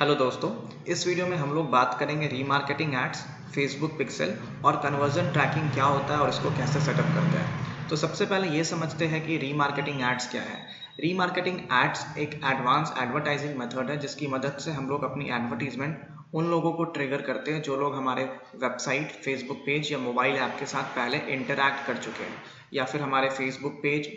Hello दोस्तों, इस video में हम लोग बात करेंगे रीमार्केटिंग एड्स, फेसबुक पिक्सल और कन्वर्जन ट्रैकिंग क्या होता है और इसको कैसे सेटअप करते हैं। तो सबसे पहले ये समझते हैं कि रीमार्केटिंग एड्स क्या है। रीमार्केटिंग एड्स एक एडवांस एडवर्टाइजिंग मेथड है जिसकी मदद से हम लोग अपनी एडवर्टीजमेंट उन लोगों को ट्रिगर करते हैं जो लोग हमारे वेबसाइट, फेसबुक पेज या मोबाइल ऐप के साथ पहले इंटरैक्ट कर चुके हैं, या फिर हमारे फेसबुक पेज,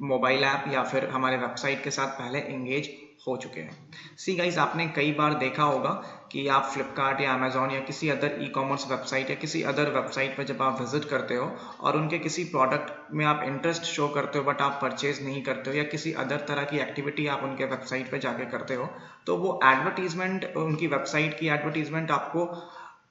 मोबाइल ऐप या फिर हमारे वेबसाइट के साथ पहले एंगेज हो चुके हैं। सी गाइस, आपने कई बार देखा होगा कि आप फ्लिपकार्ट या अमेजोन या किसी अदर ई कॉमर्स वेबसाइट या किसी अदर वेबसाइट पर जब आप विजिट करते हो और उनके किसी प्रोडक्ट में आप इंटरेस्ट शो करते हो बट आप परचेज नहीं करते हो, या किसी अदर तरह की एक्टिविटी आप उनके वेबसाइट पर जाके करते हो, तो वो एडवर्टीजमेंट, उनकी वेबसाइट की एडवर्टीजमेंट आपको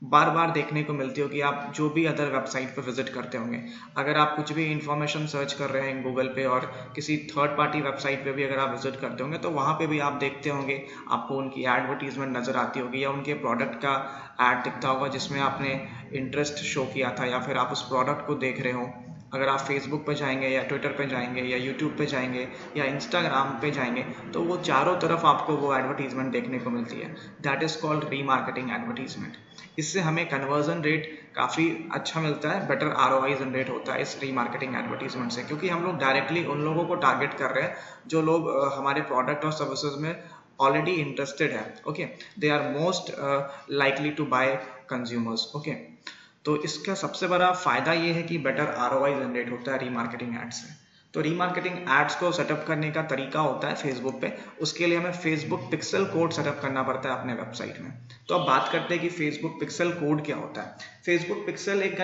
बार बार देखने को मिलती होगी। आप जो भी अदर वेबसाइट पर विजिट करते होंगे, अगर आप कुछ भी इंफॉर्मेशन सर्च कर रहे हैं गूगल पे और किसी थर्ड पार्टी वेबसाइट पे भी अगर आप विजिट करते होंगे तो वहाँ पे भी आप देखते होंगे, आपको उनकी एडवर्टीजमेंट नज़र आती होगी या उनके प्रोडक्ट का ऐड दिखता होगा जिसमें आपने इंटरेस्ट शो किया था या फिर आप उस प्रोडक्ट को देख रहे हो। अगर आप फेसबुक पे जाएंगे या ट्विटर पे जाएंगे या यूट्यूब पे जाएंगे या इंस्टाग्राम पे जाएंगे तो वो चारों तरफ आपको वो एडवर्टीजमेंट देखने को मिलती है। That is called remarketing advertisement. इससे हमें कन्वर्जन रेट काफ़ी अच्छा मिलता है, बेटर ROI जनरेट होता है इस रीमार्केटिंग एडवर्टीजमेंट से, क्योंकि हम लोग डायरेक्टली उन लोगों को टारगेट कर रहे हैं जो लोग हमारे प्रोडक्ट और सर्विसेज में ऑलरेडी इंटरेस्टेड है। Okay, they are most likely to buy consumers. Okay, तो इसका सबसे बड़ा फायदा ये है कि बेटर ROI जनरेट होता है रीमार्केटिंग एड्स से। तो रीमार्केटिंग एड्स को सेटअप करने का तरीका होता है फेसबुक पे। उसके लिए हमें फेसबुक पिक्सल कोड सेटअप करना पड़ता है अपने वेबसाइट में। तो अब बात करते हैं कि फेसबुक पिक्सल कोड क्या होता है। फेसबुक पिक्सल एक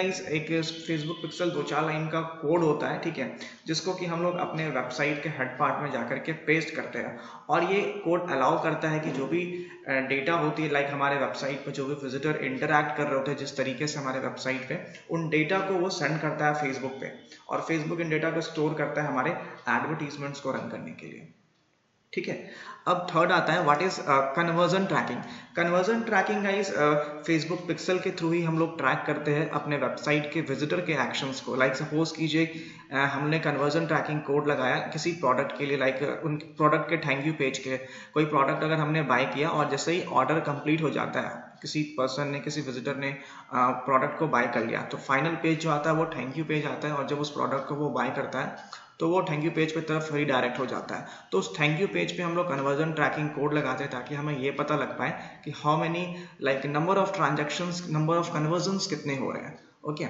फेसबुक पिक्सल 2-4 लाइन का कोड होता है, ठीक है, जिसको कि हम लोग अपने वेबसाइट के हेड पार्ट में जाकर के पेस्ट करते हैं। और ये कोड अलाउ करता है कि जो भी डेटा होती है, लाइक हमारे वेबसाइट पर जो भी विजिटर इंटरैक्ट कर रहे होते हैं जिस तरीके से हमारे वेबसाइट पे, उन डेटा को वो सेंड करता है फेसबुक पे, और फेसबुक इन डेटा को स्टोर करता है हमारे एडवर्टीजमेंट्स को रन करने के लिए। ठीक है, अब थर्ड आता है what is conversion tracking. Conversion tracking guys Facebook pixel के थ्रू ही हम लोग ट्रैक करते हैं अपने वेबसाइट के विजिटर के एक्शंस को। लाइक सपोज कीजिए हमने कन्वर्जन ट्रैकिंग कोड लगाया किसी प्रोडक्ट के लिए, लाइक उन प्रोडक्ट के थैंक यू पेज के। कोई प्रोडक्ट अगर हमने बाय किया और जैसे ही ऑर्डर कंप्लीट हो जाता है, किसी पर्सन ने, किसी विजिटर ने प्रोडक्ट को बाय कर लिया, तो फाइनल पेज जो आता है वो थैंक यू पेज आता है, और जब उस प्रोडक्ट को वो बाय करता है तो वो थैंक यू पेज पे तरफ रीडायरेक्ट हो जाता है। तो उस थैंक यू पेज पे हम लोग कन्वर्जन ट्रैकिंग कोड लगाते हैं ताकि हमें ये पता लग पाए कि how many, like number of transactions, number of convergence कितने हो रहे हैं। ओके,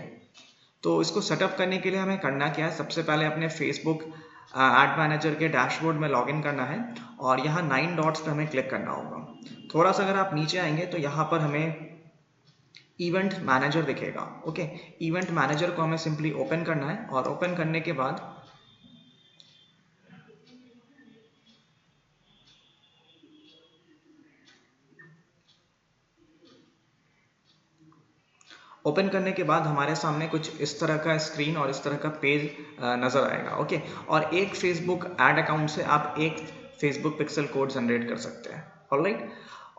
तो इसको सेटअप करने के लिए हमें करना क्या है, सबसे पहले अपने फेसबुक एड मैनेजर के डैशबोर्ड में लॉगिन करना है और यहाँ 9 डॉट्स पे हमें क्लिक करना होगा। थोड़ा सा अगर आप नीचे आएंगे तो यहाँ पर हमें इवेंट मैनेजर दिखेगा। ओके, इवेंट मैनेजर को हमें सिंपली ओपन करना है और ओपन करने के बाद हमारे सामने कुछ इस तरह का स्क्रीन और इस तरह का पेज नज़र आएगा। ओके, और एक फेसबुक एड अकाउंट से आप एक फेसबुक पिक्सल कोड जनरेट कर सकते हैं। ऑलराइट,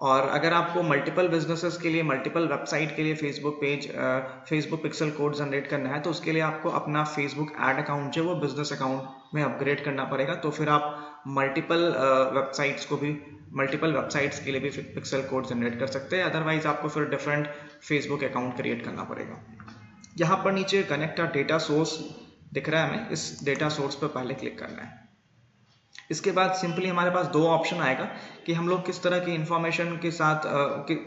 और अगर आपको मल्टीपल बिजनेसेस के लिए, मल्टीपल वेबसाइट के लिए फेसबुक पिक्सल कोड जनरेट करना है तो उसके लिए आपको अपना फेसबुक एड अकाउंट जो वो बिजनेस अकाउंट में अपग्रेड करना पड़ेगा। तो फिर आप मल्टीपल वेबसाइट्स के लिए भी पिक्सल कोड जनरेट कर सकते हैं। अदरवाइज आपको फिर डिफरेंट फेसबुक अकाउंट क्रिएट करना पड़ेगा। यहाँ पर नीचे कनेक्ट का डेटा सोर्स दिख रहा है, हमें इस डेटा सोर्स पर पहले क्लिक करना है। इसके बाद सिंपली हमारे पास दो ऑप्शन आएगा कि हम लोग किस तरह की इंफॉर्मेशन के साथ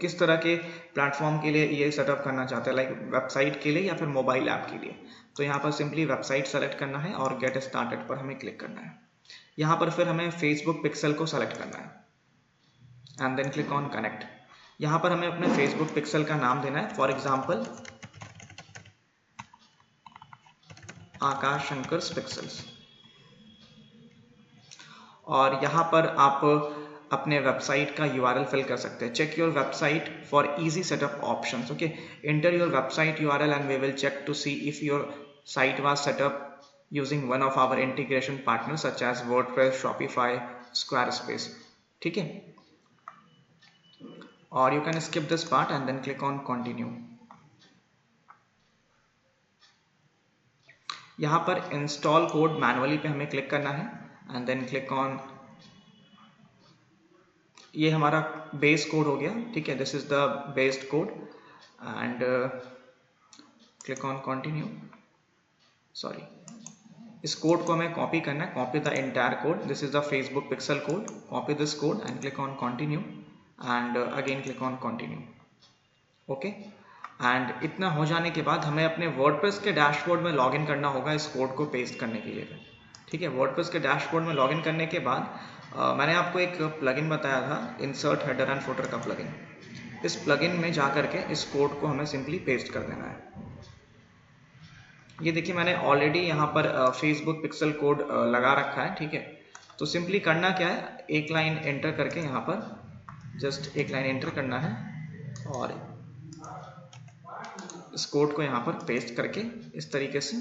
किस तरह के प्लेटफॉर्म के लिए ये सेटअप करना चाहते हैं, लाइक वेबसाइट के लिए या फिर मोबाइल ऐप के लिए। तो यहाँ पर सिंपली वेबसाइट सेलेक्ट करना है और गेट स्टार्टेड पर हमें क्लिक करना है। यहाँ पर फिर हमें फेसबुक पिक्सल को सेलेक्ट करना है and then click on connect. यहाँ पर हमें अपने फेसबुक पिक्सल का नाम देना है, for example Akash Shankar pixels. और यहाँ पर आप अपने वेबसाइट का URL फिल कर सकते हैं। Check your website for easy setup options. Okay, enter your website URL and we will check to see if your site was setup using one of our integration partner such as WordPress, Shopify, Squarespace. ठीक है, और you can skip this part and then click on continue. यहाँ पर install code manually पे हमें click करना है and then click on ये हमारा बेस कोड हो गया, ठीक है, this is the based code and click on continue. Sorry, इस कोड को हमें कॉपी करना है, copy the entire code, this is the Facebook pixel code, copy this code and click on continue and again click on continue. Okay, and इतना हो जाने के बाद हमें अपने वर्डप्रेस के डैशबोर्ड में लॉगिन करना होगा इस कोड को पेस्ट करने के लिए। ठीक है, वर्डप्रेस के डैशबोर्ड में लॉगिन करने के बाद मैंने आपको एक प्लगइन बताया था, इंसर्ट हेडर एंड फुटर का प्लगइन। इस प्लगइन में जा करके इस कोड को हमें सिंपली पेस्ट कर देना है। ये देखिए मैंने ऑलरेडी यहाँ पर फेसबुक पिक्सल कोड लगा रखा है, ठीक है। तो सिंपली करना क्या है, एक लाइन एंटर करके यहाँ पर जस्ट एक लाइन एंटर करना है और इस कोड को यहाँ पर पेस्ट करके इस तरीके से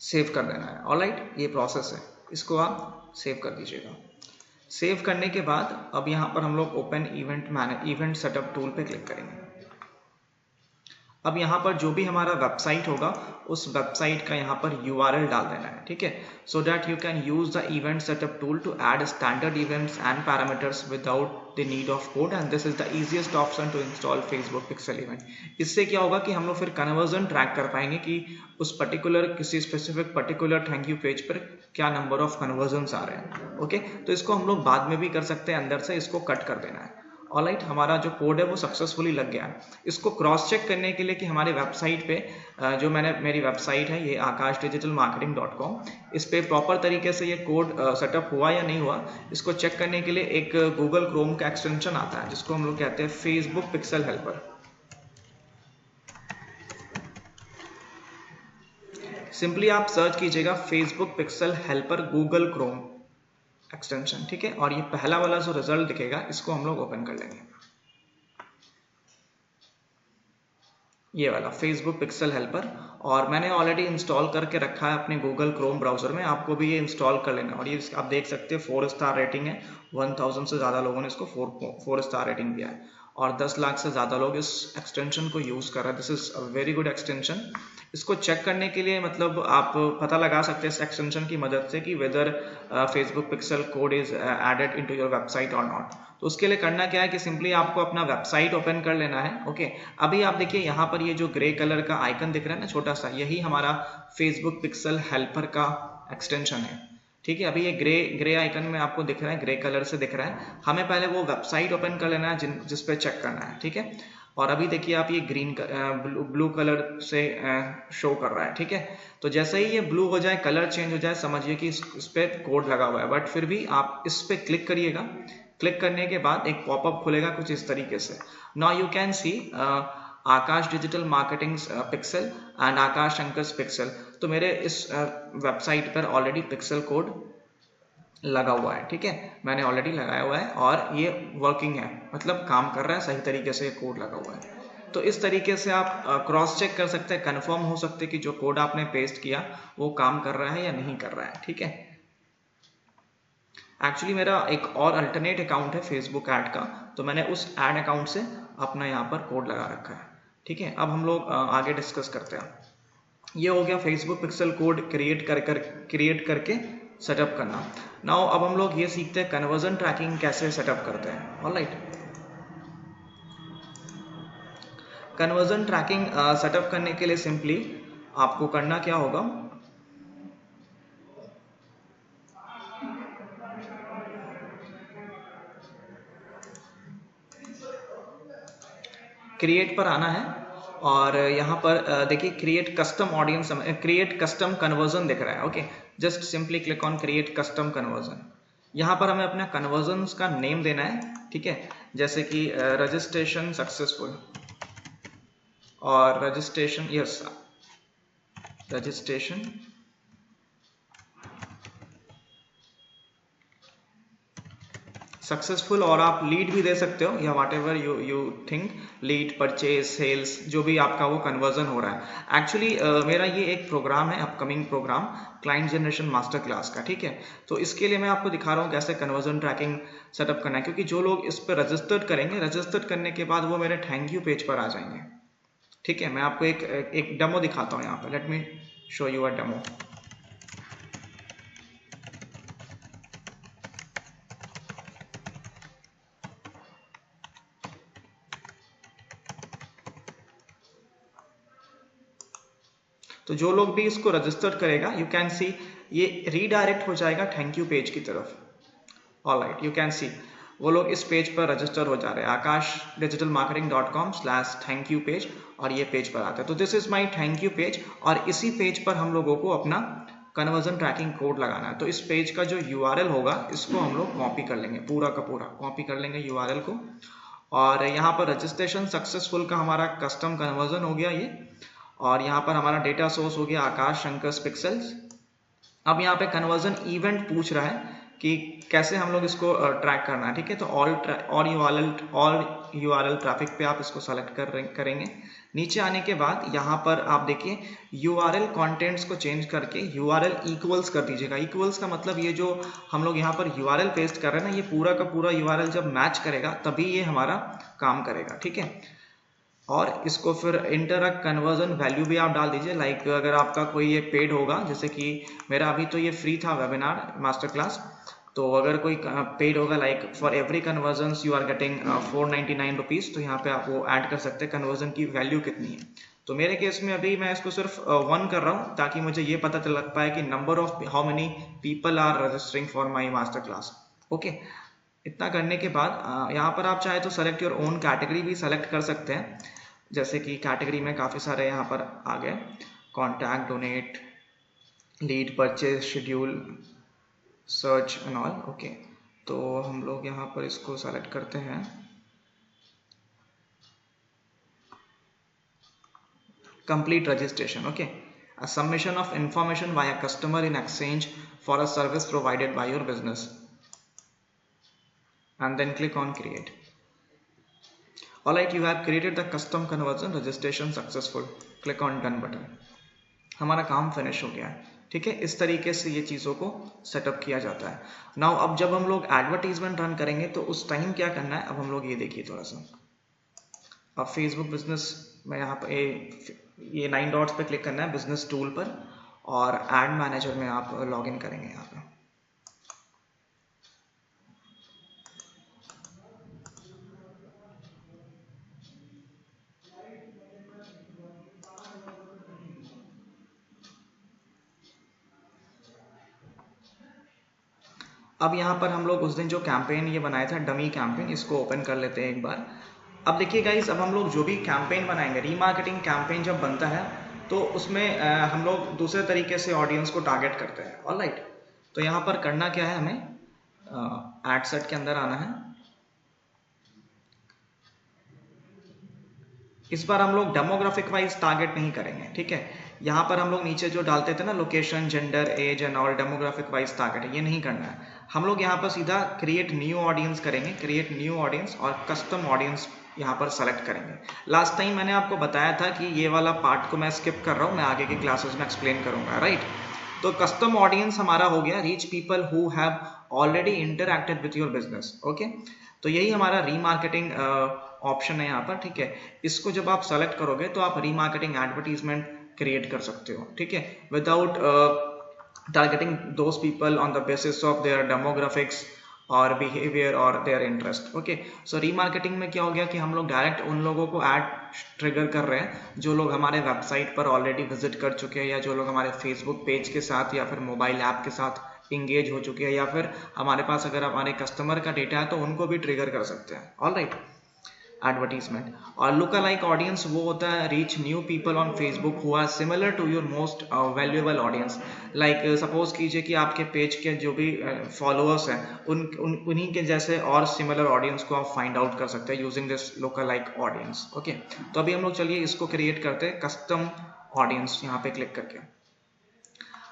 सेव कर देना है। ऑलराइट, ये प्रोसेस है, इसको आप सेव कर दीजिएगा। सेव करने के बाद अब यहाँ पर हम लोग ओपन इवेंट सेटअप टूल पे क्लिक करेंगे। अब यहाँ पर जो भी हमारा वेबसाइट होगा उस वेबसाइट का यहाँ पर URL डाल देना है, ठीक है, so that you can use the event setup tool to add standard events and parameters without the need of code and this is the easiest option to install Facebook pixel event. इससे क्या होगा कि हम लोग फिर conversion track कर पाएंगे कि उस पर्टिकुलर किसी specific particular thank you page पर क्या नंबर ऑफ कन्वर्जन्स आ रहे हैं। ओके, तो इसको हम लोग बाद में भी कर सकते हैं, अंदर से इसको कट कर देना है। ऑलराइट, हमारा जो कोड है वो सक्सेसफुली लग गया है। इसको क्रॉस चेक करने के लिए कि हमारे वेबसाइट पे जो मेरी वेबसाइट है ये akashdigitalmarketing.com, इस पे प्रॉपर तरीके से ये कोड सेटअप हुआ या नहीं हुआ, इसको चेक करने के लिए एक गूगल क्रोम का एक्सटेंशन आता है जिसको हम लोग कहते हैं फेसबुक पिक्सल हेल्पर। सिंपली आप सर्च कीजिएगा Facebook pixel helper Google Chrome extension, ठीक है, और ये पहला वाला जो रिजल्ट दिखेगा इसको हम लोग ओपन कर लेंगे, ये वाला फेसबुक पिक्सल हेल्पर। और मैंने ऑलरेडी इंस्टॉल करके रखा है अपने गूगल क्रोम ब्राउजर में, आपको भी ये इंस्टॉल कर लेना। और ये आप देख सकते हैं 4 स्टार रेटिंग है, 1000 से ज़्यादा लोगों ने इसको 4 स्टार रेटिंग दिया है और 10 लाख से ज़्यादा लोग इस एक्सटेंशन को यूज़ कर रहे हैं। This is a very good extension. इसको चेक करने के लिए मतलब आप पता लगा सकते हैं इस एक्सटेंशन की मदद से कि whether Facebook pixel code is added into your website और नॉट। तो उसके लिए करना क्या है कि सिंपली आपको अपना वेबसाइट ओपन कर लेना है। ओके, अभी आप देखिए यहाँ पर ये जो ग्रे कलर का आइकन दिख रहा है ना छोटा सा, यही हमारा फेसबुक पिक्सल हेल्पर का एक्सटेंशन है, ठीक है। अभी ये ग्रे आइकन में आपको दिख रहा है, ग्रे कलर से दिख रहा है। हमें पहले वो वेबसाइट ओपन कर लेना है जिस पे चेक करना है, ठीक है। और अभी देखिए आप ये ग्रीन ब्लू कलर से शो कर रहा है, ठीक है। तो जैसे ही ये ब्लू हो जाए, कलर चेंज हो जाए, समझिए कि इस पे कोड लगा हुआ है। बट फिर भी आप इस पे क्लिक करिएगा। क्लिक करने के बाद एक पॉपअप खुलेगा कुछ इस तरीके से। Now you can see Akash digital marketing pixel and Akash Shankar's pixel. तो मेरे इस वेबसाइट पर ऑलरेडी पिक्सल कोड लगा हुआ है, ठीक है, मैंने ऑलरेडी लगाया हुआ है और ये वर्किंग है, मतलब काम कर रहा है सही तरीके से, कोड लगा हुआ है। तो इस तरीके से आप क्रॉस चेक कर सकते हैं, कंफर्म हो सकते हैं कि जो कोड आपने पेस्ट किया वो काम कर रहा है या नहीं कर रहा है, ठीक है। एक्चुअली मेरा एक और अल्टरनेट अकाउंट है फेसबुक ऐड का, तो मैंने उस ऐड अकाउंट से अपना यहाँ पर कोड लगा रखा है, ठीक है। अब हम लोग आगे डिस्कस करते हैं। ये हो गया फेसबुक पिक्सल कोड क्रिएट करके सेटअप करना। नाउ अब हम लोग ये सीखते हैं कन्वर्जन ट्रैकिंग कैसे सेटअप करते हैं। ऑलराइट, कन्वर्जन ट्रैकिंग सेटअप करने के लिए सिंपली आपको करना क्या होगा, क्रिएट पर आना है और यहाँ पर देखिए create custom audience, create custom conversion दिख रहा है। Okay, just simply click on create custom conversion. यहाँ पर हमें अपना कन्वर्जन का नेम देना है, ठीक है, जैसे कि रजिस्ट्रेशन सक्सेसफुल और रजिस्ट्रेशन, यस, रजिस्ट्रेशन सक्सेसफुल। और आप लीड भी दे सकते हो या whatever you think, lead, purchase, sales, जो भी आपका वो कन्वर्जन हो रहा है। एक्चुअली मेरा ये एक प्रोग्राम है, upcoming program, client generation master class का, ठीक है। तो इसके लिए मैं आपको दिखा रहा हूँ कैसे कन्वर्जन ट्रैकिंग सेटअप करना है, क्योंकि जो लोग इस पर रजिस्टर्ड करेंगे, रजिस्टर्ड करने के बाद वो मेरे थैंक यू पेज पर आ जाएंगे, ठीक है। मैं आपको एक डेमो दिखाता हूँ यहाँ पर, let me show you a demo. तो जो लोग भी इसको रजिस्टर करेगा, यू कैन सी ये रीडायरेक्ट हो जाएगा थैंक यू पेज की तरफ। ऑलराइट, यू कैन सी वो लोग इस पेज पर रजिस्टर हो जा रहे हैं, akashdigitalmarketing.com/thank you पेज, और ये पेज पर आते हैं। तो this is my thank you page, और इसी पेज पर हम लोगों को अपना कन्वर्जन ट्रैकिंग कोड लगाना है। तो इस पेज का जो URL होगा इसको हम लोग कॉपी कर लेंगे, पूरा का पूरा कॉपी कर लेंगे URL को, और यहाँ पर रजिस्ट्रेशन सक्सेसफुल का हमारा कस्टम कन्वर्जन हो गया ये, और यहाँ पर हमारा डेटा सोर्स हो गया आकाश शंकर पिक्सेल्स। अब यहाँ पे कन्वर्जन इवेंट पूछ रहा है कि कैसे हम लोग इसको ट्रैक करना है, ठीक है। तो ऑल URL ट्रैफिक पे आप इसको सेलेक्ट करेंगे। नीचे आने के बाद यहाँ पर आप देखिए URL कंटेंट्स को चेंज करके URL इक्वल्स कर दीजिएगा। इक्वल्स का मतलब ये जो हम लोग यहाँ पर URL पेस्ट कर रहे हैं ना, ये पूरा का पूरा URL जब मैच करेगा तभी ये हमारा काम करेगा, ठीक है। और इसको फिर इंटर कन्वर्जन वैल्यू भी आप डाल दीजिए, लाइक अगर आपका कोई ये पेड होगा, जैसे कि मेरा अभी तो ये फ्री था वेबिनार मास्टर क्लास, तो अगर कोई पेड होगा like for every conversion you are getting 499 rupees, तो यहाँ पे आप वो ऐड कर सकते हैं कन्वर्जन की वैल्यू कितनी है। तो मेरे केस में अभी मैं इसको सिर्फ 1 कर रहा हूँ, ताकि मुझे ये पता चल पाए कि number of how many people are registering for my master class. Okay, इतना करने के बाद यहाँ पर आप चाहे तो सेलेक्ट योर ओन कैटेगरी भी सेलेक्ट कर सकते हैं, जैसे कि कैटेगरी में काफ़ी सारे यहाँ पर आ गए, contact, donate, lead, purchase, schedule, search and all. Okay, तो हम लोग यहाँ पर इसको सेलेक्ट करते हैं, complete registration. Okay, a submission of information via customer in exchange for a service provided by your business, and then click on create. Alright, you have created the custom conversion, registration successful, click on done button। हमारा काम finish हो गया है, ठीक है। इस तरीके से ये चीज़ों को सेटअप किया जाता है। नाउ अब जब हम लोग एडवर्टीजमेंट रन करेंगे तो उस टाइम क्या करना है, अब हम लोग ये देखिए थोड़ा सा। अब फेसबुक बिजनेस में यहाँ पर ये 9 डॉट्स पे क्लिक करना है बिजनेस टूल पर, और एड मैनेजर में आप लॉग इन करेंगे यहाँ पर। अब यहाँ पर हम लोग उस दिन जो कैंपेन ये बनाया था, डमी कैंपेन, इसको ओपन कर लेते हैं एक बार। अब देखिए गाइस, अब हम लोग जो भी कैंपेन बनाएंगे, रीमार्केटिंग कैंपेन जब बनता है तो उसमें हम लोग दूसरे तरीके से ऑडियंस को टारगेट करते हैं। ऑलराइट, तो यहाँ पर करना क्या है, हमें एड सेट के अंदर आना है। इस बार हम लोग डेमोग्राफिक वाइज टारगेट नहीं करेंगे, ठीक है। यहाँ पर हम लोग नीचे जो डालते थे ना, location, gender, age and all, demographic wise target है, ये नहीं करना है। हम लोग यहाँ पर सीधा क्रिएट न्यू ऑडियंस करेंगे, क्रिएट न्यू ऑडियंस, और कस्टम ऑडियंस यहाँ पर सेलेक्ट करेंगे। लास्ट टाइम मैंने आपको बताया था कि ये वाला पार्ट को मैं स्किप कर रहा हूँ, मैं आगे की क्लासेस में एक्सप्लेन करूंगा, राइट। तो कस्टम ऑडियंस हमारा हो गया, reach people who have already interacted with your business. Okay, तो यही हमारा रीमार्केटिंग ऑप्शन है यहाँ पर, ठीक है। इसको जब आप सेलेक्ट करोगे तो आप रीमार्केटिंग एडवर्टीजमेंट क्रिएट कर सकते हो, ठीक है, without targeting those people on the basis of their demographics और बिहेवियर और their interest. Okay, so remarketing में क्या हो गया कि हम लोग डायरेक्ट उन लोगों को ऐड ट्रिगर कर रहे हैं जो लोग हमारे वेबसाइट पर ऑलरेडी विजिट कर चुके हैं, या जो लोग हमारे फेसबुक पेज के साथ या फिर मोबाइल ऐप के साथ इंगेज हो चुके हैं, या फिर हमारे पास अगर हमारे कस्टमर का डेटा है तो उनको भी ट्रिगर कर सकते हैं। Alright, advertisement. और लुक अलाइक ऑडियंस वो होता है reach new people on Facebook who are similar to your most valuable audience. Like suppose कीजिए कि आपके पेज के जो भी फॉलोअर्स हैं उन्हीं के जैसे और सिमिलर ऑडियंस को आप फाइंड आउट कर सकते हैं using this look alike audience. Okay, तो अभी हम लोग चलिए इसको क्रिएट करते हैं, कस्टम ऑडियंस, यहाँ पे क्लिक करके।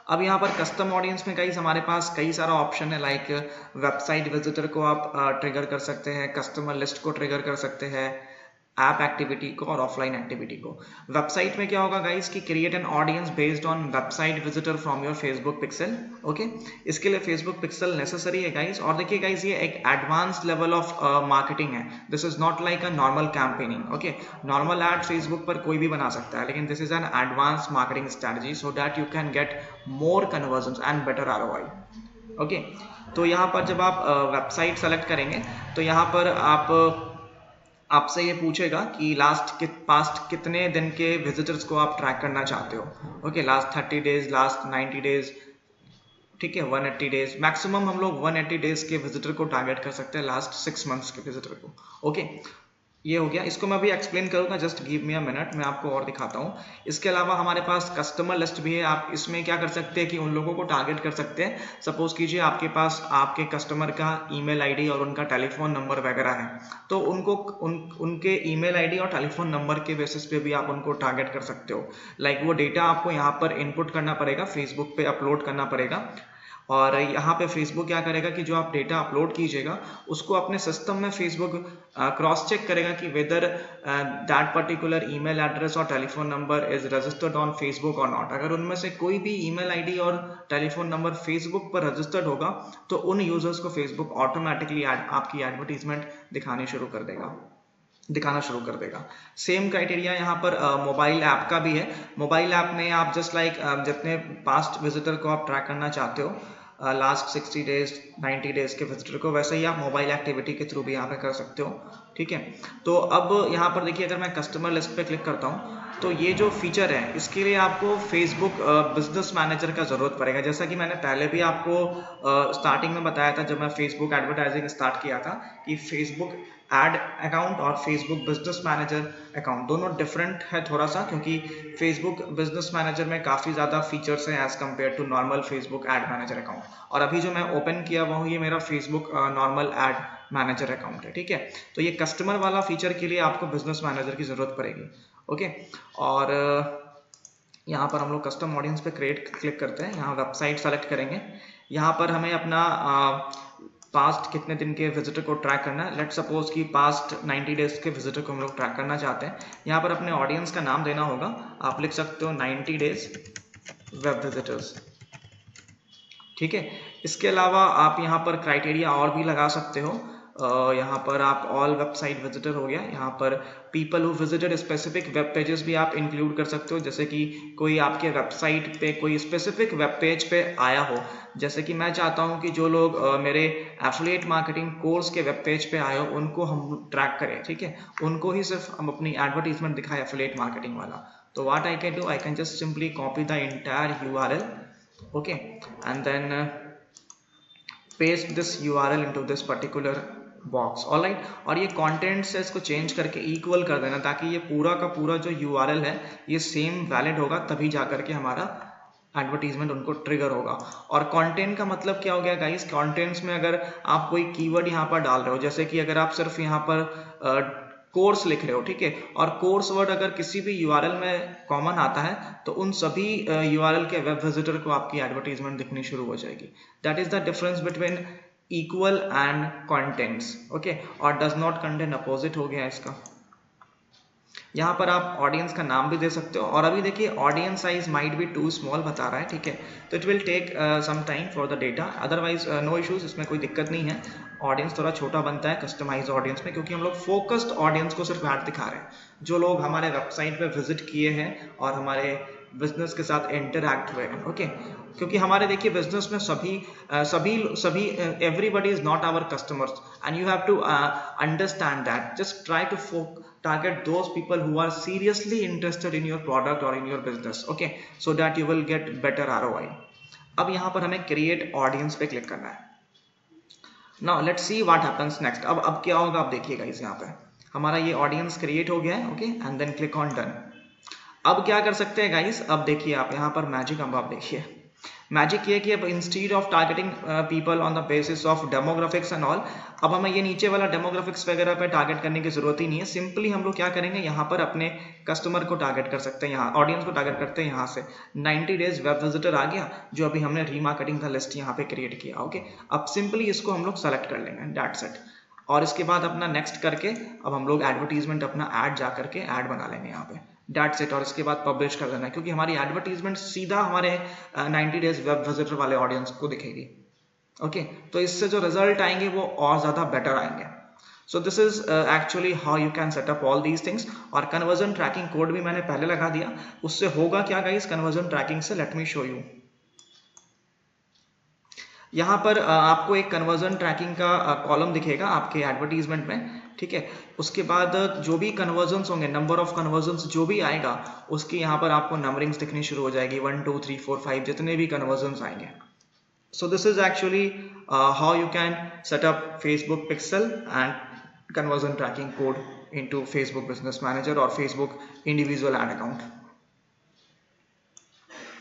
अब यहाँ पर कस्टम ऑडियंस में गाइस हमारे पास कई सारा ऑप्शन है, लाइक वेबसाइट विजिटर को आप ट्रिगर कर सकते हैं, कस्टमर लिस्ट को ट्रिगर कर सकते हैं, ऐप एक्टिविटी को और ऑफलाइन एक्टिविटी को। वेबसाइट में क्या होगा गाइस कि create an audience based on website visitor from your Facebook pixel. Okay, इसके लिए फेसबुक पिक्सल नेसेसरी है गाइस। और देखिए गाइस, ये एक एडवांस लेवल ऑफ मार्केटिंग है, this is not like a normal campaigning. Okay, normal ad Facebook पर कोई भी बना सकता है, लेकिन this is an advance marketing strategy so that you can get more conversions and better ROI। Okay, तो यहाँ पर जब आप वेबसाइट सेलेक्ट करेंगे तो यहाँ पर आप आपसे ये पूछेगा कि पास्ट कितने दिन के विजिटर्स को आप ट्रैक करना चाहते हो। Okay, last 30 days, last 90 days, ठीक है, 180 डेज। मैक्सिमम हम लोग 180 डेज के विजिटर को टारगेट कर सकते हैं, लास्ट 6 मंथ्स के विजिटर को। ओके, ये हो गया। इसको मैं अभी एक्सप्लेन करूंगा, just give me a minute, मैं आपको और दिखाता हूँ। इसके अलावा हमारे पास कस्टमर लिस्ट भी है। आप इसमें क्या कर सकते हैं कि उन लोगों को टारगेट कर सकते हैं। सपोज कीजिए आपके पास आपके कस्टमर का ईमेल आईडी और उनका टेलीफोन नंबर वगैरह है, तो उनको उनके ईमेल आईडी और टेलीफोन नंबर के बेसिस पे भी आप उनको टारगेट कर सकते हो। लाइक वो डेटा आपको यहाँ पर इनपुट करना पड़ेगा, फेसबुक पे अपलोड करना पड़ेगा, और यहाँ पे फेसबुक क्या करेगा कि जो आप डेटा अपलोड कीजिएगा उसको अपने सिस्टम में फेसबुक क्रॉस चेक करेगा कि whether that particular email address और telephone number is registered on Facebook और नॉट। अगर उनमें से कोई भी ईमेल आईडी और टेलीफोन नंबर फेसबुक पर रजिस्टर्ड होगा तो उन यूजर्स को फेसबुक ऑटोमेटिकली आपकी एडवर्टीजमेंट दिखाना शुरू कर देगा। सेम क्राइटेरिया यहाँ पर मोबाइल ऐप का भी है। मोबाइल ऐप में आप जस्ट लाइक जितने पास्ट विजिटर को आप ट्रैक करना चाहते हो, लास्ट 60 डेज 90 डेज के विजिटर को, वैसे ही आप मोबाइल एक्टिविटी के थ्रू भी यहाँ पे कर सकते हो। ठीक है, तो अब यहाँ पर देखिए, अगर मैं कस्टमर लिस्ट पे क्लिक करता हूँ तो ये जो फीचर है इसके लिए आपको फेसबुक बिजनेस मैनेजर का ज़रूरत पड़ेगा। जैसा कि मैंने पहले भी आपको स्टार्टिंग में बताया था, जब मैं फेसबुक एडवर्टाइजिंग स्टार्ट किया था, कि फेसबुक एड अकाउंट और फेसबुक बिजनेस मैनेजर अकाउंट दोनों डिफरेंट है थोड़ा सा, क्योंकि फेसबुक बिजनेस मैनेजर में काफ़ी ज़्यादा फीचर्स हैं as compare to normal Facebook ad manager account. और अभी जो मैं ओपन किया हुआ हूँ ये मेरा Facebook normal add manager account है। ठीक है, तो ये कस्टमर वाला फीचर के लिए आपको बिजनेस मैनेजर की ज़रूरत पड़ेगी। ओके, और यहाँ पर हम लोग कस्टम ऑडियंस पे क्लिक करते हैं, यहाँ वेबसाइट सेलेक्ट करेंगे। यहाँ पर हमें अपना पास्ट कितने दिन के विजिटर को ट्रैक करना है। लेट सपोज कि पास्ट 90 डेज के विजिटर को हम लोग ट्रैक करना चाहते हैं। यहाँ पर अपने ऑडियंस का नाम देना होगा, आप लिख सकते हो 90 डेज वेब विजिटर्स। ठीक है, इसके अलावा आप यहाँ पर क्राइटेरिया और भी लगा सकते हो। यहाँ पर आप ऑल वेबसाइट विजिटर हो गया, यहाँ पर people who visited specific web pages भी आप इंक्लूड कर सकते हो। जैसे कि कोई आपके वेबसाइट पे कोई स्पेसिफिक वेब पेज पे आया हो, जैसे कि मैं चाहता हूँ कि जो लोग मेरे एफिलिएट मार्केटिंग कोर्स के वेब पेज पे आए हो उनको हम ट्रैक करें। ठीक है, उनको ही सिर्फ हम अपनी एडवर्टीजमेंट दिखाए एफिलिएट मार्केटिंग वाला। तो what I can do, I can just simply copy the entire URL, okay, and then paste this URL into this particular box, alright। और ये कंटेंट से इसको चेंज करके इक्वल कर देना, ताकि ये पूरा का पूरा जो URL है ये सेम वैलिड होगा, तभी जाकर के हमारा एडवर्टीजमेंट उनको ट्रिगर होगा। और कंटेंट का मतलब क्या हो गया गाइस, कंटेंट्स में अगर आप कोई कीवर्ड यहाँ पर डाल रहे हो, जैसे कि अगर आप सिर्फ यहाँ पर कोर्स लिख रहे हो, ठीक है, और कोर्स वर्ड अगर किसी भी URL में कॉमन आता है तो उन सभी URL के वेब विजिटर को आपकी एडवर्टीजमेंट दिखनी शुरू हो जाएगी। That is the difference between equal and contents. Okay, और डज नॉट कंटेन अपोजिट हो गया इसका। यहाँ पर आप ऑडियंस का नाम भी दे सकते हो। और अभी देखिए audience size might be too small बता रहा है, ठीक है, तो it will take some time for the data, otherwise no issues, इसमें कोई दिक्कत नहीं है। ऑडियंस थोड़ा छोटा बनता है कस्टमाइज ऑडियंस में, क्योंकि हम लोग फोकस्ड ऑडियंस को सिर्फ ऐड दिखा रहे हैं, जो लोग हमारे वेबसाइट पे विजिट किए हैं और हमारे बिजनेस के साथ इंटरैक्ट हुए हैं। ओके, क्योंकि हमारे देखिए बिजनेस में सभी everybody is not our customers, and you have to understand that. Just try to target those people who are seriously interested in your product or in your business, okay, so that you will get better ROI। अब यहाँ पर हमें create audience पे click करना है। Now let's see what happens next। अब क्या होगा, आप देखिएगा इस यहाँ पे हमारा ये ऑडियंस क्रिएट हो गया है, okay, and then click on done. अब क्या कर सकते हैं गाइस, अब देखिए आप यहाँ पर मैजिक, अब आप देखिए मैजिक ये कि अब instead of targeting people on the basis of demographics and all, अब हमें ये नीचे वाला डेमोग्राफिक्स वगैरह पे टारगेट करने की जरूरत ही नहीं है। सिंपली हम लोग क्या करेंगे, यहाँ पर अपने कस्टमर को टारगेट कर सकते हैं, यहाँ ऑडियंस को टारगेट करते हैं। यहाँ से 90 डेज वेब विजिटर आ गया, जो अभी हमने रीमार्केटिंग का लिस्ट यहाँ पे क्रिएट किया। ओके, अब सिंपली इसको हम लोग सेलेक्ट कर लेंगे, दैट्स इट। और इसके बाद अपना नेक्स्ट करके अब हम लोग एडवर्टीजमेंट अपना ऐड जा करके ऐड बना लेंगे यहाँ पे, दैट्स इट। और इसके बाद पब्लिश कर देना है, क्योंकि हमारी एडवर्टीजमेंट सीधा हमारे 90 डेज वेब विजिटर वाले ऑडियंस को दिखेगी। ओके, तो इससे जो रिजल्ट आएंगे वो और ज़्यादा बेटर आएंगे। So this is actually how you can setup all these things. और कन्वर्जन ट्रैकिंग कोड भी मैंने पहले लगा दिया, उससे होगा क्या गाइस कन्वर्जन ट्रैकिंग से, लेट मी शो यू। यहाँ पर आपको एक कन्वर्जन ट्रैकिंग का कॉलम दिखेगा आपके एडवर्टीजमेंट में, ठीक है। उसके बाद जो भी कन्वर्जन्स होंगे, नंबर ऑफ कन्वर्जन्स जो भी आएगा, उसकी यहाँ पर आपको नंबरिंग्स दिखनी शुरू हो जाएगी, 1 2 3 4 5 जितने भी कन्वर्जन्स आएंगे। So this is actually how you can set up Facebook pixel and conversion tracking code into Facebook Business Manager or Facebook individual ad account.